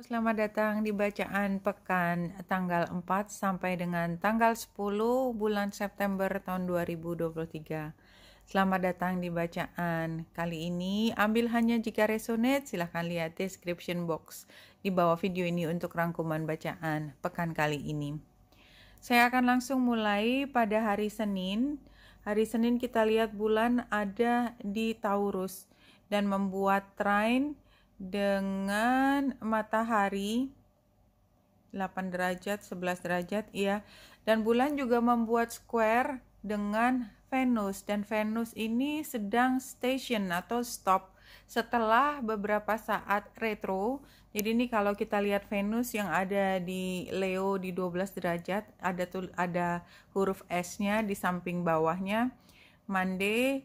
Selamat datang di bacaan pekan tanggal 4 sampai dengan tanggal 10 bulan September tahun 2023. Selamat datang di bacaan. Kali ini ambil hanya jika resonate, silahkan lihat description box di bawah video ini untuk rangkuman bacaan pekan kali ini. Saya akan langsung mulai pada hari Senin. Hari Senin kita lihat bulan ada di Taurus dan membuat trine dengan matahari 8 derajat, 11 derajat ya. Dan bulan juga membuat square dengan Venus, dan Venus ini sedang station atau stop setelah beberapa saat retro. Jadi ini kalau kita lihat Venus yang ada di Leo di 12 derajat, ada huruf S-nya di samping bawahnya, Monday.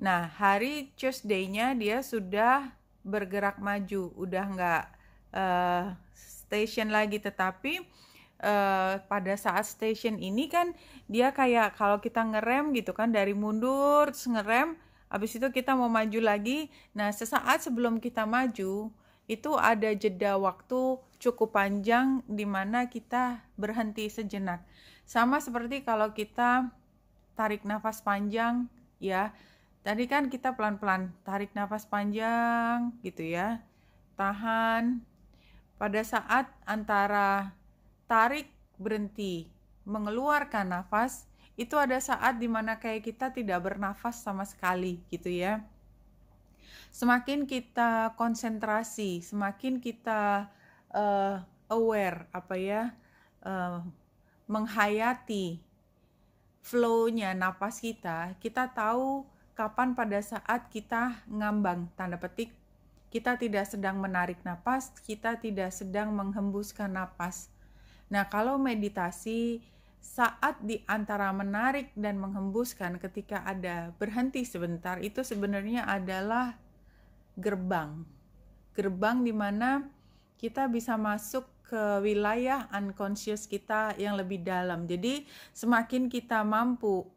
Nah, hari Tuesday-nya dia sudah bergerak maju, udah nggak station lagi, tetapi pada saat station ini kan dia kayak kalau kita ngerem gitu kan, dari mundur terus ngerem, habis itu kita mau maju lagi. Nah, sesaat sebelum kita maju itu ada jeda waktu cukup panjang di mana kita berhenti sejenak. Sama seperti kalau kita tarik nafas panjang ya. Tadi kan kita pelan-pelan tarik nafas panjang gitu ya. Tahan. Pada saat antara tarik, berhenti, mengeluarkan nafas, itu ada saat dimana kayak kita tidak bernafas sama sekali gitu ya. Semakin kita konsentrasi, semakin kita aware, menghayati flow-nya nafas kita tahu kapan pada saat kita ngambang, tanda petik, kita tidak sedang menarik napas, kita tidak sedang menghembuskan napas. Nah, kalau meditasi, saat di antara menarik dan menghembuskan, ketika ada berhenti sebentar, itu sebenarnya adalah gerbang di mana kita bisa masuk ke wilayah unconscious kita yang lebih dalam. Jadi semakin kita mampu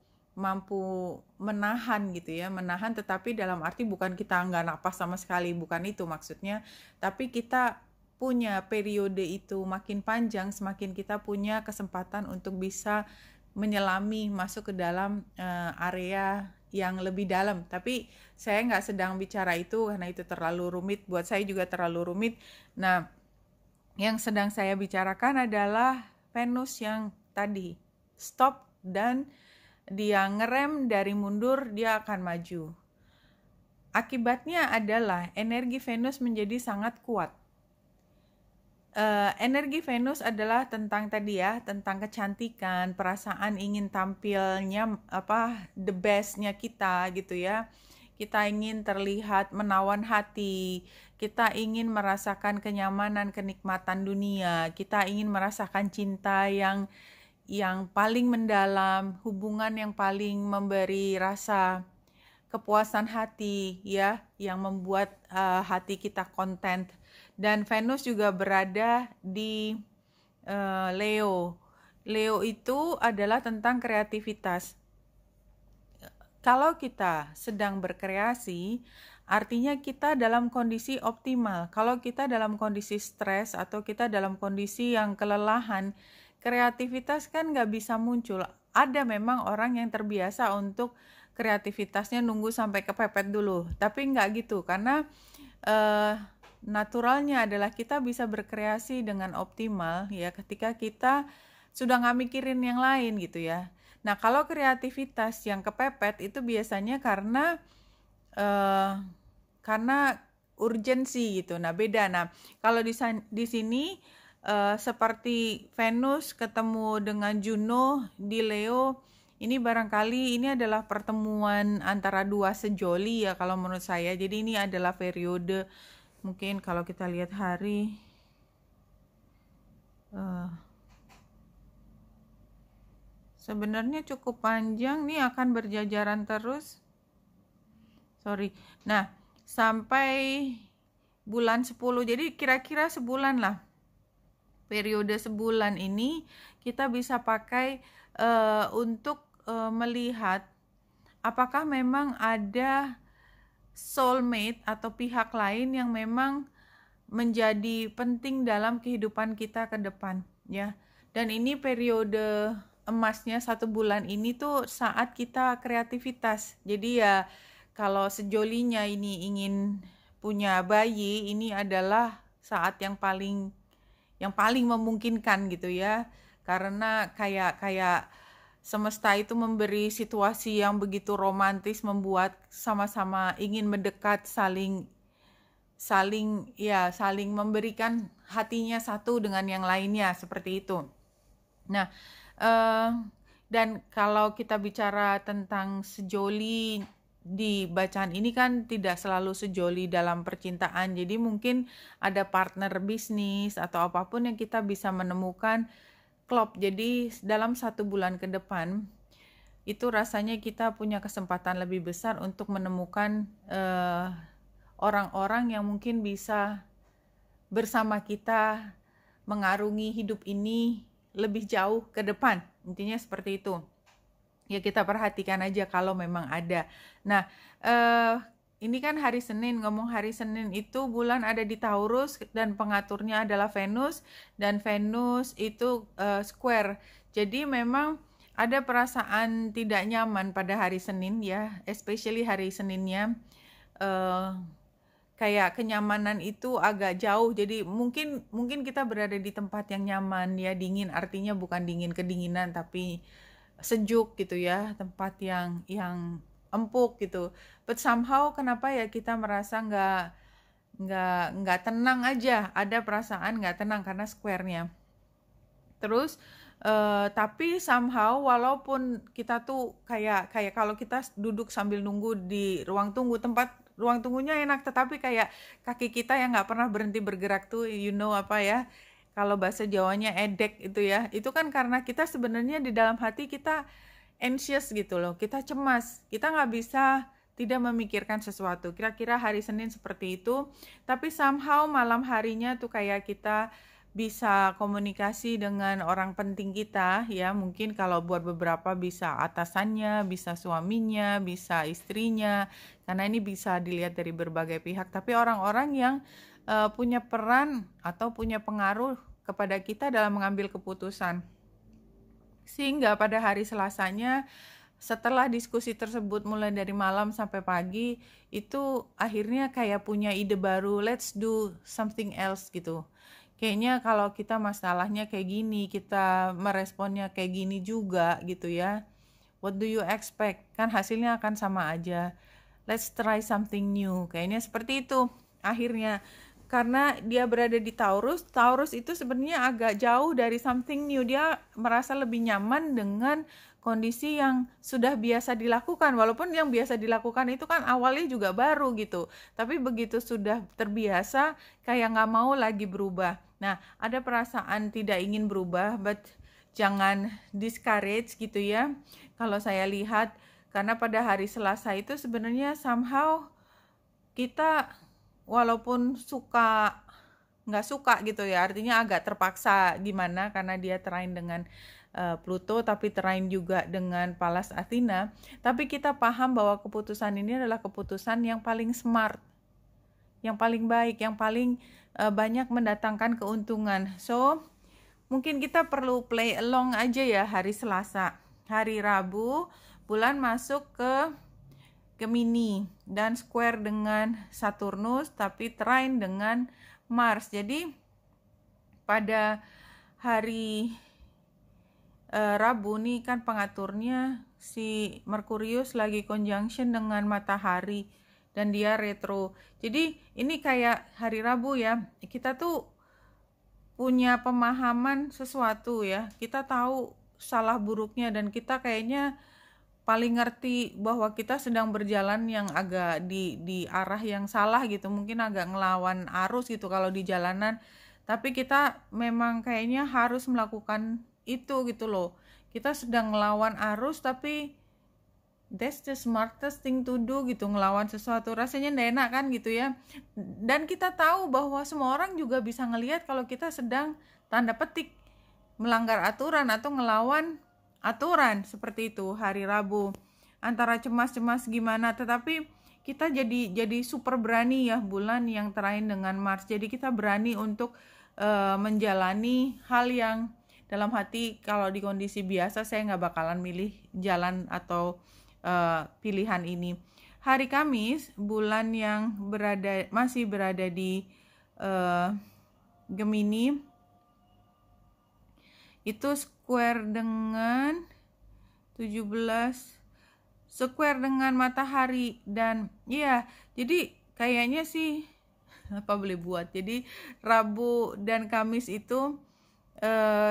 menahan gitu ya, menahan, tetapi dalam arti bukan kita nggak napas sama sekali, bukan itu maksudnya, tapi kita punya periode itu makin panjang, semakin kita punya kesempatan untuk bisa menyelami masuk ke dalam area yang lebih dalam. Tapi saya nggak sedang bicara itu karena itu terlalu rumit, buat saya juga terlalu rumit. Nah, yang sedang saya bicarakan adalah Venus yang tadi stop, dan dia ngerem, dari mundur dia akan maju. Akibatnya adalah energi Venus menjadi sangat kuat. Energi Venus adalah tentang tadi ya, tentang kecantikan, perasaan ingin tampilnya the bestnya kita gitu ya. Kita ingin terlihat menawan hati, kita ingin merasakan kenyamanan, kenikmatan dunia, kita ingin merasakan cinta yang paling mendalam, hubungan yang paling memberi rasa kepuasan hati ya, yang membuat hati kita content. Dan Venus juga berada di Leo. Leo itu adalah tentang kreativitas. Kalau kita sedang berkreasi, artinya kita dalam kondisi optimal. Kalau kita dalam kondisi stres atau kita dalam kondisi yang kelelahan, kreativitas kan nggak bisa muncul. Ada memang orang yang terbiasa untuk kreativitasnya nunggu sampai kepepet dulu, tapi nggak gitu, karena naturalnya adalah kita bisa berkreasi dengan optimal ya ketika kita sudah nggak mikirin yang lain gitu ya. Nah, kalau kreativitas yang kepepet itu biasanya karena urgensi gitu. Nah, beda. Nah, kalau di sini seperti Venus ketemu dengan Juno di Leo, ini barangkali ini adalah pertemuan antara dua sejoli ya kalau menurut saya. Jadi ini adalah periode, mungkin kalau kita lihat hari sebenarnya cukup panjang, nih akan berjajaran terus. Nah, sampai bulan 10, jadi kira-kira sebulan lah. Periode sebulan ini kita bisa pakai untuk melihat apakah memang ada soulmate atau pihak lain yang memang menjadi penting dalam kehidupan kita ke depan ya. Dan ini periode emasnya 1 bulan ini tuh saat kita kreativitas. Jadi ya kalau sejolinya ini ingin punya bayi, ini adalah saat yang paling memungkinkan gitu ya. Karena kayak semesta itu memberi situasi yang begitu romantis, membuat sama-sama ingin mendekat, saling memberikan hatinya satu dengan yang lainnya, seperti itu. Nah, dan kalau kita bicara tentang sejoli di bacaan ini kan tidak selalu sejoli dalam percintaan. Jadi mungkin ada partner bisnis atau apapun yang kita bisa menemukan klop. Jadi dalam 1 bulan ke depan itu rasanya kita punya kesempatan lebih besar untuk menemukan orang-orang yang mungkin bisa bersama kita mengarungi hidup ini lebih jauh ke depan. Intinya seperti itu. Ya kita perhatikan aja kalau memang ada. Nah, ini kan hari Senin, ngomong hari Senin itu bulan ada di Taurus dan pengaturnya adalah Venus, dan Venus itu square. Jadi memang ada perasaan tidak nyaman pada hari Senin ya, especially hari Seninnya. Kayak kenyamanan itu agak jauh, jadi mungkin kita berada di tempat yang nyaman ya, dingin artinya bukan dingin kedinginan tapi sejuk gitu ya, tempat yang empuk gitu. But somehow kenapa ya kita merasa nggak tenang aja, ada perasaan nggak tenang karena square-nya. Terus tapi somehow walaupun kita tuh kayak kalau kita duduk sambil nunggu di ruang tunggu, ruang tunggunya enak, tetapi kayak kaki kita yang nggak pernah berhenti bergerak tuh, apa ya, kalau bahasa Jawanya edek itu ya, itu kan karena kita sebenarnya di dalam hati kita anxious gitu loh, kita cemas, kita nggak bisa tidak memikirkan sesuatu. Kira-kira hari Senin seperti itu, tapi somehow malam harinya tuh kayak kita bisa komunikasi dengan orang penting kita ya, mungkin kalau buat beberapa bisa atasannya, bisa suaminya, bisa istrinya, karena ini bisa dilihat dari berbagai pihak. Tapi orang-orang yang punya peran atau punya pengaruh kepada kita dalam mengambil keputusan, sehingga pada hari Selasanya setelah diskusi tersebut mulai dari malam sampai pagi, itu akhirnya kayak punya ide baru, let's do something else gitu. Kayaknya kalau kita masalahnya kayak gini, kita meresponnya kayak gini juga gitu ya. What do you expect? Kan hasilnya akan sama aja. Let's try something new. Kayaknya seperti itu akhirnya. Karena dia berada di Taurus, Taurus itu sebenarnya agak jauh dari something new. Dia merasa lebih nyaman dengan kondisi yang sudah biasa dilakukan, walaupun yang biasa dilakukan itu kan awalnya juga baru gitu, tapi begitu sudah terbiasa kayak nggak mau lagi berubah. Nah, ada perasaan tidak ingin berubah, but jangan discourage gitu ya kalau saya lihat, karena pada hari Selasa itu sebenarnya somehow kita walaupun nggak suka gitu ya, artinya agak terpaksa gimana karena dia trine dengan Pluto, tapi trine juga dengan Pallas Athena. Tapi kita paham bahwa keputusan ini adalah keputusan yang paling smart, yang paling baik, yang paling banyak mendatangkan keuntungan. So, mungkin kita perlu play along aja ya hari Selasa. Hari Rabu, bulan masuk ke Gemini dan square dengan Saturnus, tapi trine dengan Mars. Jadi, pada hari Rabu nih kan pengaturnya si Merkurius lagi conjunction dengan matahari dan dia retro. Jadi ini kayak hari Rabu ya, kita tuh punya pemahaman sesuatu ya, kita tahu salah buruknya dan kita kayaknya paling ngerti bahwa kita sedang berjalan yang agak di arah yang salah gitu, mungkin agak ngelawan arus gitu kalau di jalanan, tapi kita memang kayaknya harus melakukan itu gitu loh. Kita sedang ngelawan arus, tapi that's the smartest thing to do gitu, ngelawan sesuatu rasanya nggak enak kan gitu ya. Dan kita tahu bahwa semua orang juga bisa ngelihat kalau kita sedang tanda petik melanggar aturan atau ngelawan aturan, seperti itu hari Rabu. Antara cemas-cemas gimana, tetapi kita jadi super berani ya, bulan yang terakhir dengan Mars. Jadi kita berani untuk menjalani hal yang dalam hati kalau di kondisi biasa saya nggak bakalan milih jalan atau pilihan ini. Hari Kamis, bulan yang masih berada di Gemini, itu square dengan 17, square dengan matahari. Dan ya, jadi kayaknya sih apa boleh buat. Jadi Rabu dan Kamis itu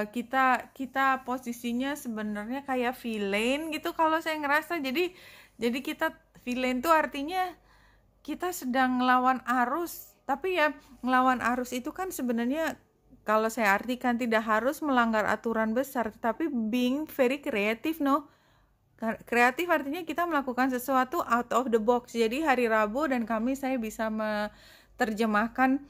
kita posisinya sebenarnya kayak villain gitu kalau saya ngerasa. Jadi kita villain tuh artinya kita sedang ngelawan arus, tapi ya ngelawan arus itu kan sebenarnya kalau saya artikan tidak harus melanggar aturan besar, tetapi being very creative, no? Kreatif artinya kita melakukan sesuatu out of the box. Jadi hari Rabu dan Kamis saya bisa menerjemahkan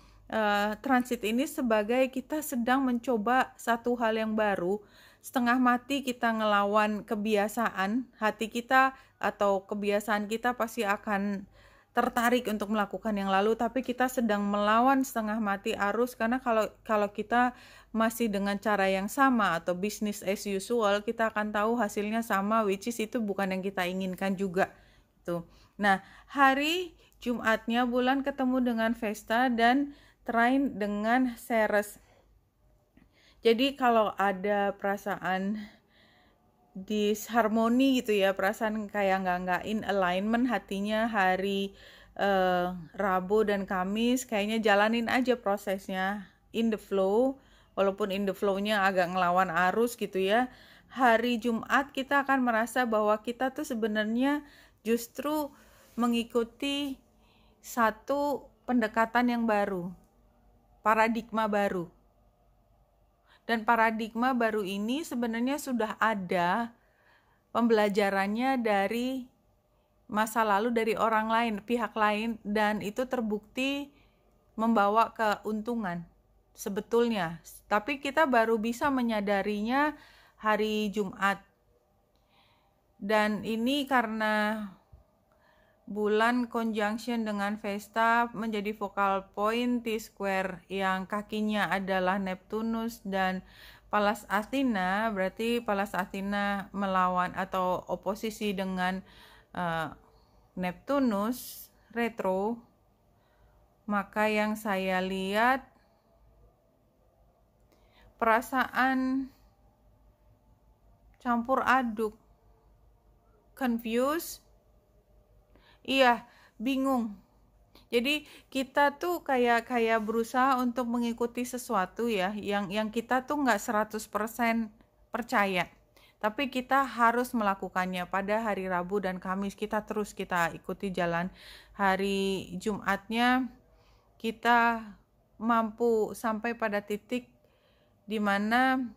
transit ini sebagai kita sedang mencoba satu hal yang baru. Setengah mati kita ngelawan kebiasaan, hati kita atau kebiasaan kita pasti akan tertarik untuk melakukan yang lalu, tapi kita sedang melawan setengah mati arus. Karena kalau kita masih dengan cara yang sama atau business as usual, kita akan tahu hasilnya sama, which is itu bukan yang kita inginkan juga tuh. Nah, hari Jumatnya bulan ketemu dengan Vesta dan trine dengan Ceres. Jadi kalau ada perasaan disharmoni gitu ya, perasaan kayak nggak in alignment hatinya hari Rabu dan Kamis, kayaknya jalanin aja prosesnya in the flow, walaupun in the flow-nya agak ngelawan arus gitu ya. Hari Jumat kita akan merasa bahwa kita tuh sebenarnya justru mengikuti satu pendekatan yang baru, paradigma baru. Dan paradigma baru ini sebenarnya sudah ada pembelajarannya dari masa lalu, dari orang lain, pihak lain, dan itu terbukti membawa keuntungan sebetulnya. Tapi kita baru bisa menyadarinya hari Jumat. Dan ini karena bulan conjunction dengan Vesta menjadi focal point T-square yang kakinya adalah Neptunus dan Pallas Athena. Berarti Pallas Athena melawan atau oposisi dengan Neptunus retro. Maka yang saya lihat perasaan campur aduk, confused. Iya, bingung. Jadi kita tuh kayak berusaha untuk mengikuti sesuatu ya, yang kita tuh nggak 100% percaya. Tapi kita harus melakukannya. Pada hari Rabu dan Kamis kita ikuti jalan. Hari Jumatnya kita mampu sampai pada titik di mana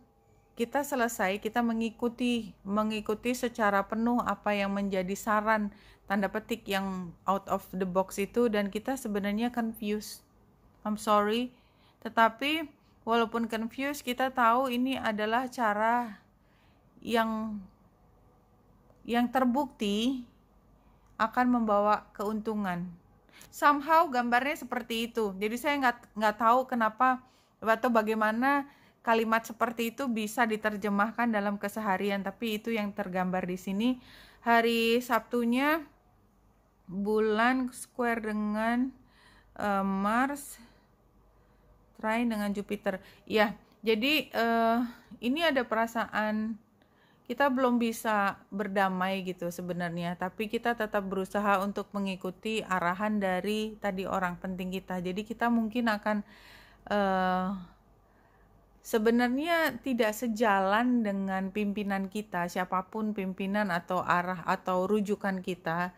kita selesai, kita mengikuti secara penuh apa yang menjadi saran tanda petik yang out of the box itu, dan kita sebenarnya confused. I'm sorry, tetapi walaupun confused, kita tahu ini adalah cara yang terbukti akan membawa keuntungan. Somehow gambarnya seperti itu. Jadi saya nggak tahu kenapa atau bagaimana kalimat seperti itu bisa diterjemahkan dalam keseharian, tapi itu yang tergambar di sini. Hari Sabtunya bulan square dengan Mars, trine dengan Jupiter. Ya, jadi ini ada perasaan kita belum bisa berdamai gitu sebenarnya, tapi kita tetap berusaha untuk mengikuti arahan dari tadi orang penting kita. Jadi kita mungkin akan sebenarnya tidak sejalan dengan pimpinan kita, siapapun pimpinan atau arah atau rujukan kita,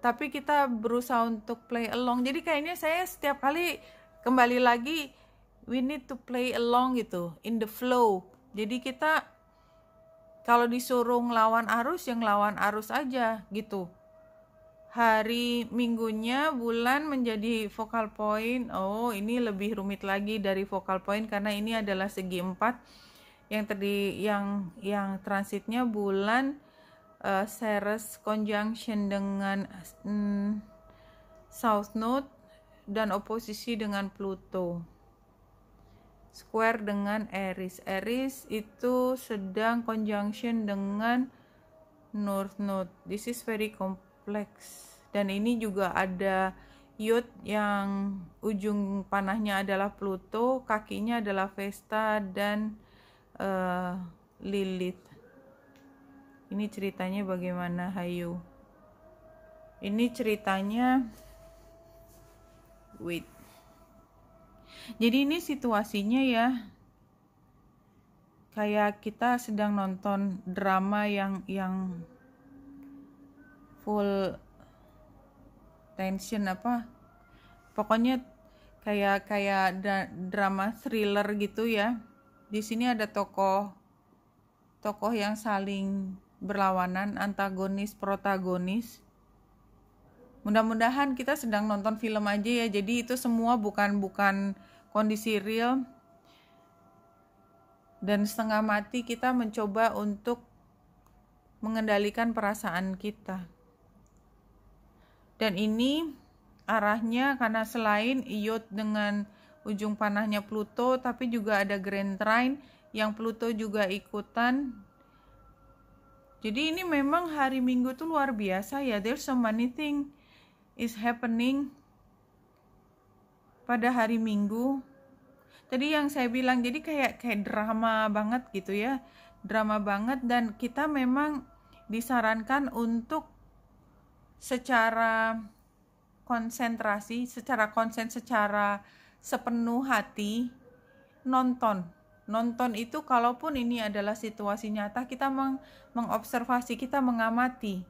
tapi kita berusaha untuk play along. Jadi kayaknya saya setiap kali kembali lagi we need to play along gitu, in the flow. Jadi kita kalau disuruh ngelawan arus, yang ngelawan arus aja gitu. Hari Minggunya bulan menjadi focal point. Oh, ini lebih rumit lagi dari focal point karena ini adalah segi 4 yang transitnya bulan Ceres conjunction dengan South Node dan oposisi dengan Pluto. Square dengan Aries. Aries itu sedang conjunction dengan North Node. This is very complex. Dan ini juga ada Yod yang ujung panahnya adalah Pluto, kakinya adalah Vesta dan Lilith. Ini ceritanya bagaimana, Hayu? Ini ceritanya jadi ini situasinya ya kayak kita sedang nonton drama yang full tension pokoknya kayak drama thriller gitu ya. Di sini ada tokoh yang saling berlawanan, antagonis protagonis. Mudah-mudahan kita sedang nonton film aja ya, jadi itu semua bukan kondisi real. Dan setengah mati kita mencoba untuk mengendalikan perasaan kita. Dan ini arahnya karena selain Iod dengan ujung panahnya Pluto, tapi juga ada Grand Trine yang Pluto juga ikutan. Jadi ini memang hari Minggu tuh luar biasa ya. There's so many things is happening pada hari Minggu. Tadi yang saya bilang, jadi kayak drama banget gitu ya. Drama banget, dan kita memang disarankan untuk secara konsentrasi, secara sepenuh hati nonton itu. Kalaupun ini adalah situasi nyata, kita mengobservasi, kita mengamati.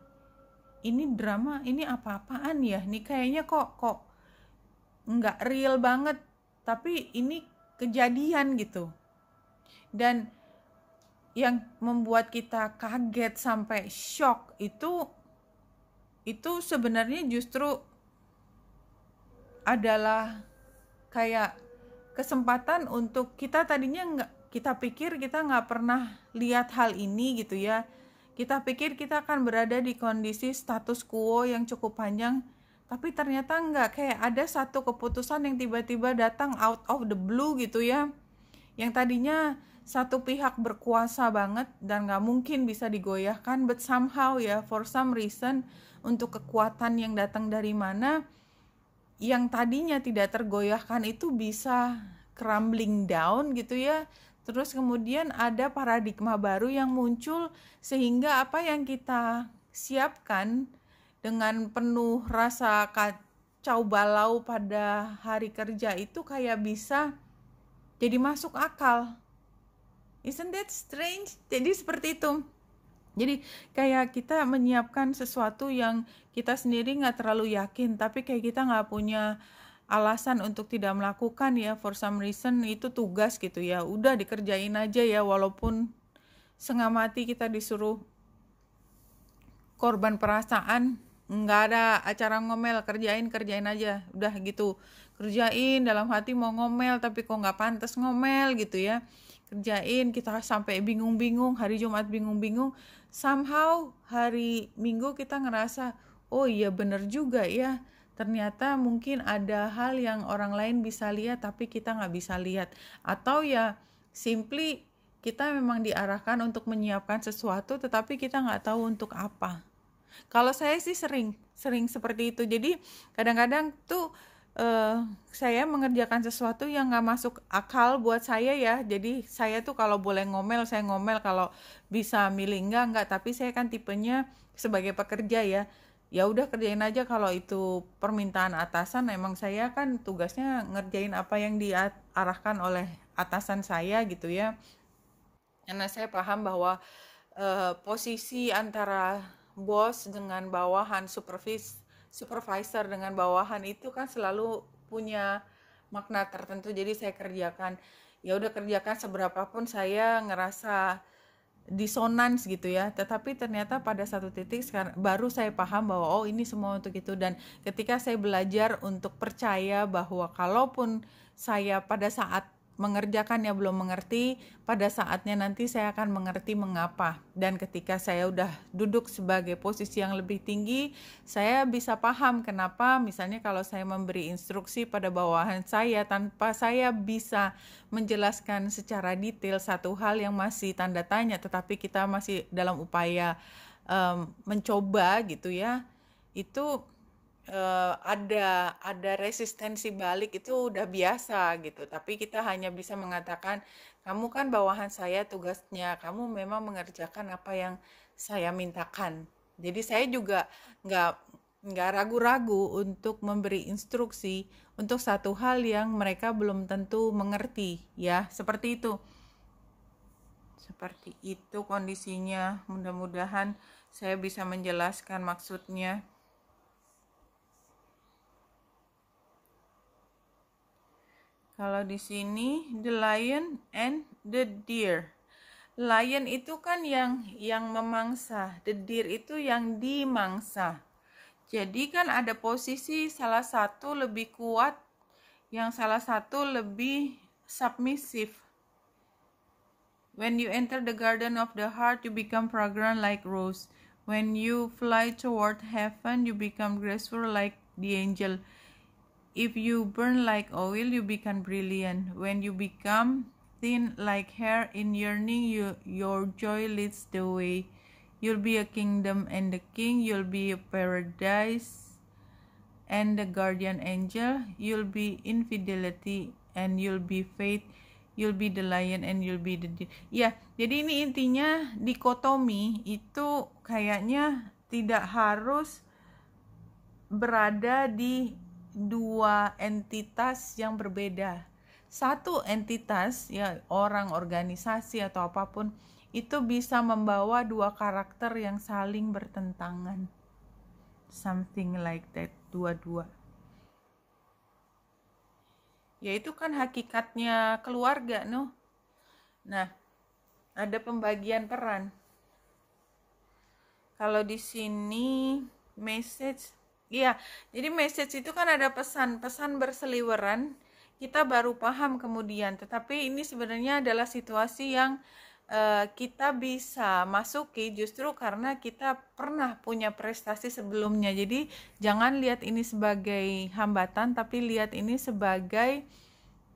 Ini drama, ini apa-apaan ya? Ini kayaknya kok nggak real banget, tapi ini kejadian gitu. Dan yang membuat kita kaget sampai shock itu sebenarnya justru adalah kayak kesempatan untuk kita. Tadinya kita pikir kita nggak pernah lihat hal ini gitu ya. Kita pikir kita akan berada di kondisi status quo yang cukup panjang, tapi ternyata enggak. Kayak ada satu keputusan yang tiba-tiba datang out of the blue gitu ya, yang tadinya satu pihak berkuasa banget dan nggak mungkin bisa digoyahkan, but somehow ya, for some reason, untuk kekuatan yang datang dari mana, yang tadinya tidak tergoyahkan itu bisa crumbling down gitu ya. Terus kemudian ada paradigma baru yang muncul, sehingga apa yang kita siapkan dengan penuh rasa kacau balau pada hari kerja itu kayak bisa jadi masuk akal. Isn't that strange? Jadi seperti itu. Jadi kayak kita menyiapkan sesuatu yang kita sendiri gak terlalu yakin, tapi kayak kita gak punya alasan untuk tidak melakukan ya, for some reason itu tugas gitu ya, udah dikerjain aja ya, walaupun setengah mati kita disuruh korban perasaan, nggak ada acara ngomel, kerjain aja, udah gitu, kerjain dalam hati mau ngomel tapi kok nggak pantas ngomel gitu ya, kerjain, kita sampai bingung-bingung, hari Jumat bingung-bingung, somehow hari Minggu kita ngerasa, oh iya bener juga ya, ternyata mungkin ada hal yang orang lain bisa lihat tapi kita nggak bisa lihat. Atau ya simply kita memang diarahkan untuk menyiapkan sesuatu tetapi kita nggak tahu untuk apa. Kalau saya sih sering seperti itu. Jadi kadang-kadang tuh saya mengerjakan sesuatu yang nggak masuk akal buat saya ya. Jadi saya tuh kalau boleh ngomel, saya ngomel, kalau bisa milih enggak. Tapi saya kan tipenya sebagai pekerja ya udah kerjain aja. Kalau itu permintaan atasan, emang saya kan tugasnya ngerjain apa yang diarahkan oleh atasan saya gitu ya. Karena saya paham bahwa posisi antara bos dengan bawahan, supervisor dengan bawahan itu kan selalu punya makna tertentu. Jadi saya kerjakan, ya udah kerjakan seberapapun saya ngerasa disonans gitu ya, tetapi ternyata pada satu titik baru saya paham bahwa oh ini semua untuk itu. Dan ketika saya belajar untuk percaya bahwa kalaupun saya pada saat mengerjakannya belum mengerti, pada saatnya nanti saya akan mengerti mengapa. Dan ketika saya udah duduk sebagai posisi yang lebih tinggi, saya bisa paham kenapa misalnya kalau saya memberi instruksi pada bawahan saya tanpa saya bisa menjelaskan secara detail satu hal yang masih tanda tanya, tetapi kita masih dalam upaya mencoba gitu ya, itu ada resistensi balik, itu udah biasa gitu. Tapi kita hanya bisa mengatakan, kamu kan bawahan saya, tugasnya kamu memang mengerjakan apa yang saya mintakan. Jadi saya juga nggak ragu-ragu untuk memberi instruksi untuk satu hal yang mereka belum tentu mengerti, ya seperti itu. Seperti itu kondisinya. Mudah-mudahan saya bisa menjelaskan maksudnya. Kalau di sini the lion and the deer. Lion itu kan yang memangsa, the deer itu yang dimangsa. Jadi kan ada posisi salah satu lebih kuat, yang salah satu lebih submissive. When you enter the garden of the heart, you become fragrant like rose. When you fly toward heaven, you become graceful like the angel. If you burn like oil, you become brilliant. When you become thin like hair in yearning, your joy leads the way. You'll be a kingdom and the king. You'll be a paradise and the guardian angel. You'll be infidelity and you'll be faith. You'll be the lion and you'll be the deer. Ya, jadi ini intinya dikotomi itu kayaknya tidak harus berada di dua entitas yang berbeda. Satu entitas, ya orang, organisasi atau apapun, itu bisa membawa dua karakter yang saling bertentangan. Something like that, dua-dua. Ya itu kan hakikatnya keluarga, no? Nah, ada pembagian peran. Kalau di sini message, iya, jadi message itu kan ada pesan berseliweran, kita baru paham kemudian. Tetapi ini sebenarnya adalah situasi yang kita bisa masuki justru karena kita pernah punya prestasi sebelumnya. Jadi jangan lihat ini sebagai hambatan, tapi lihat ini sebagai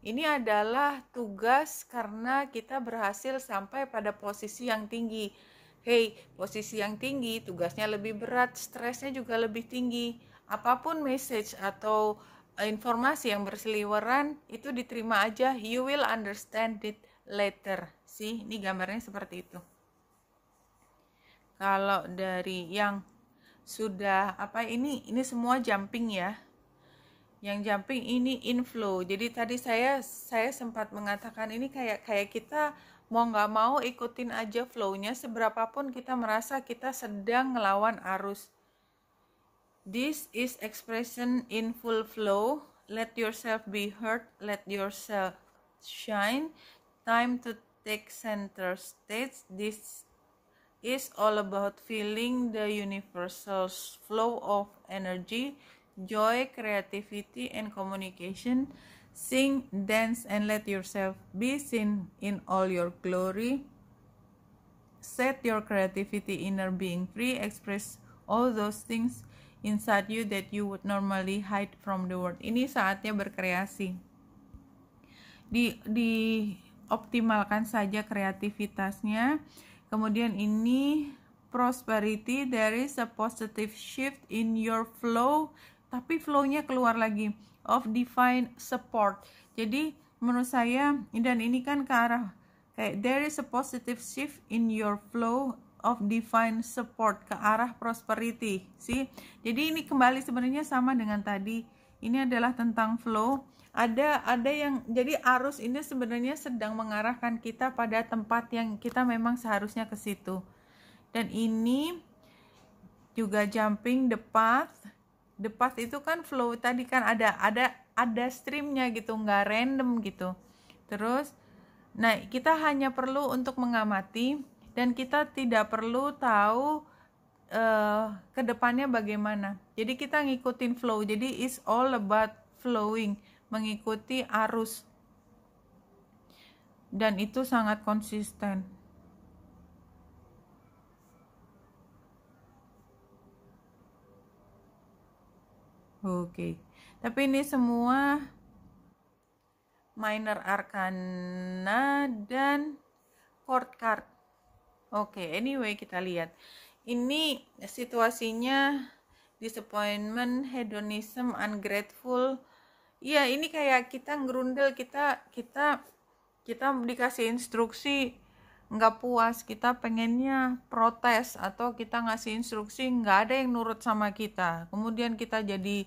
ini adalah tugas karena kita berhasil sampai pada posisi yang tinggi. Hey, posisi yang tinggi, tugasnya lebih berat, stresnya juga lebih tinggi. Apapun message atau informasi yang berseliweran, itu diterima aja. You will understand it later. Sih, ini gambarnya seperti itu. Kalau dari yang sudah ini semua jumping ya. Yang jumping ini inflow. Jadi tadi saya sempat mengatakan ini kayak kita mau nggak mau ikutin aja flow-nya, seberapapun kita merasa kita sedang ngelawan arus. This is expression in full flow. Let yourself be heard, let yourself shine. Time to take center stage. This is all about feeling the universal flow of energy, joy, creativity, and communication. Sing, dance, and let yourself be seen in all your glory. Set your creativity inner being free. Express all those things inside you that you would normally hide from the world. Ini saatnya berkreasi. Dioptimalkan saja kreativitasnya. Kemudian ini prosperity, there is a positive shift in your flow, tapi flow-nya keluar lagi, of divine support. Jadi menurut saya, dan ini kan ke arah kayak there is a positive shift in your flow of divine support, ke arah prosperity sih. Jadi ini kembali sebenarnya sama dengan tadi, ini adalah tentang flow. Ada yang jadi arus ini sebenarnya sedang mengarahkan kita pada tempat yang kita memang seharusnya ke situ. Dan ini juga jumping the path. The path itu kan flow tadi kan ada streamnya gitu, nggak random gitu. Terus, nah kita hanya perlu untuk mengamati dan kita tidak perlu tahu kedepannya bagaimana. Jadi kita ngikutin flow. Jadi it's all about flowing, mengikuti arus. dan itu sangat konsisten. Oke, tapi ini semua minor arcana dan court card. Oke, anyway kita lihat. Ini situasinya disappointment, hedonism, ungrateful. Iya, ini kayak kita ngerundel, kita dikasih instruksi nggak puas, kita pengennya protes, atau kita ngasih instruksi nggak ada yang nurut sama kita, kemudian kita jadi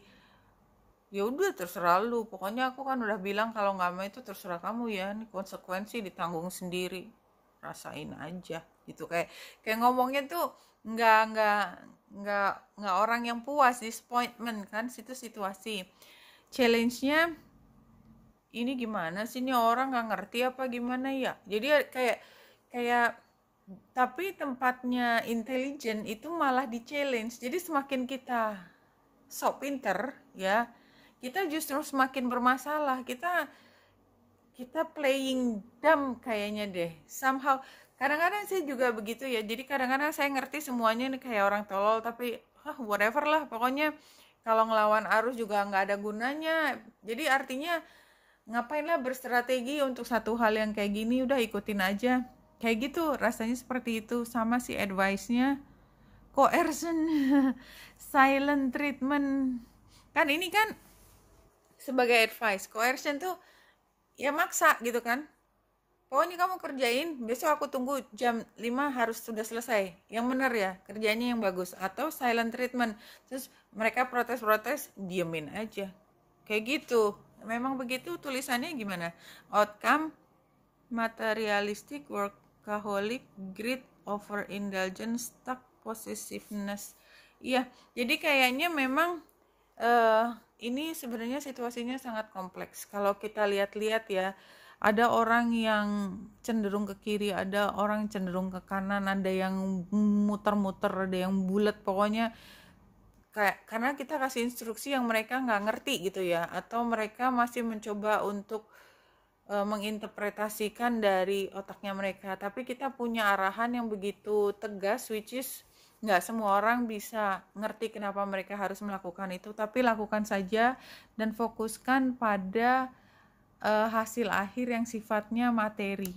ya udah terserah lu, pokoknya aku kan udah bilang kalau nggak mau itu terserah kamu ya, ini konsekuensi ditanggung sendiri, rasain aja gitu. Kayak ngomongnya tuh nggak orang yang puas, disappointment kan, situ situasi. Challenge-nya ini gimana sih, ini orang nggak ngerti apa gimana ya, jadi kayak tapi tempatnya intelijen itu malah di challenge. Jadi semakin kita sok pinter ya, kita justru semakin bermasalah. Kita playing dumb kayaknya deh somehow. Kadang-kadang saya juga begitu ya, jadi kadang-kadang saya ngerti semuanya nih kayak orang tolol, tapi whatever lah, pokoknya kalau ngelawan arus juga nggak ada gunanya. Jadi artinya ngapain lah berstrategi untuk satu hal yang kayak gini, udah ikutin aja. Kayak gitu rasanya, seperti itu. Sama si advice-nya coercion, silent treatment. Kan ini kan sebagai advice, coercion tuh ya maksa gitu kan. Pokoknya kamu kerjain, besok aku tunggu jam 5 harus sudah selesai. Yang bener ya, kerjanya yang bagus. Atau silent treatment, terus mereka protes-protes, diemin aja. Kayak gitu. Memang begitu tulisannya gimana? Outcome, materialistic, workaholic, greed, overindulgence, stuck, possessiveness. Iya, jadi kayaknya memang ini sebenarnya situasinya sangat kompleks. Kalau kita lihat-lihat ya, ada orang yang cenderung ke kiri, ada orang cenderung ke kanan, ada yang muter-muter, ada yang bulat, pokoknya kayak karena kita kasih instruksi yang mereka nggak ngerti gitu ya, atau mereka masih mencoba untuk menginterpretasikan dari otaknya mereka. Tapi kita punya arahan yang begitu tegas, which is nggak semua orang bisa ngerti kenapa mereka harus melakukan itu, tapi lakukan saja dan fokuskan pada hasil akhir yang sifatnya materi.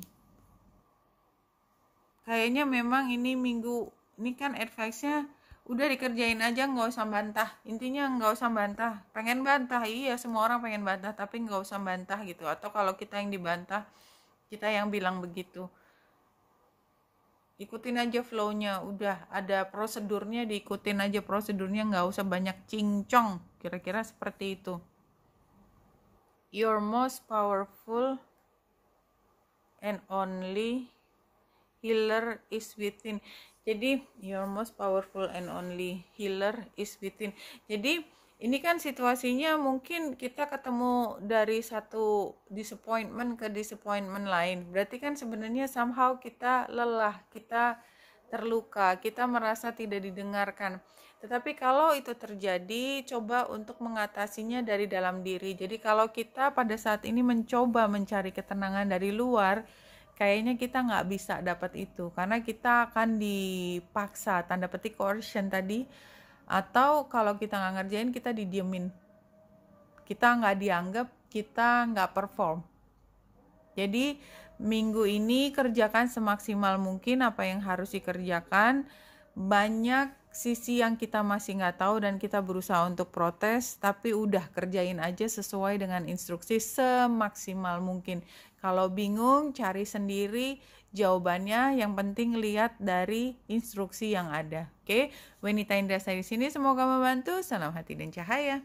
Kayaknya memang ini minggu ini kan advice-nya udah dikerjain aja, nggak usah bantah. Intinya nggak usah bantah. Pengen bantah, iya semua orang pengen bantah, tapi nggak usah bantah gitu. Atau kalau kita yang dibantah, kita yang bilang begitu, ikutin aja flow-nya. Udah ada prosedurnya, diikutin aja prosedurnya, nggak usah banyak cincong. Kira-kira seperti itu. Your most powerful and only healer is within. Jadi your most powerful and only healer is within. Jadi ini kan situasinya mungkin kita ketemu dari satu disappointment ke disappointment lain. Berarti kan sebenarnya somehow kita lelah, kita terluka, kita merasa tidak didengarkan. Tetapi kalau itu terjadi, coba untuk mengatasinya dari dalam diri. Jadi kalau kita pada saat ini mencoba mencari ketenangan dari luar, kayaknya kita nggak bisa dapat itu, karena kita akan dipaksa, tanda petik coercion tadi, atau kalau kita nggak ngerjain kita didiemin, kita nggak dianggap, kita nggak perform. Jadi minggu ini kerjakan semaksimal mungkin apa yang harus dikerjakan. Banyak sisi yang kita masih nggak tahu dan kita berusaha untuk protes, tapi udah kerjain aja sesuai dengan instruksi semaksimal mungkin. Kalau bingung, cari sendiri jawabannya, yang penting lihat dari instruksi yang ada. Oke, Wenita Indrasari di sini, semoga membantu. Salam hati dan cahaya.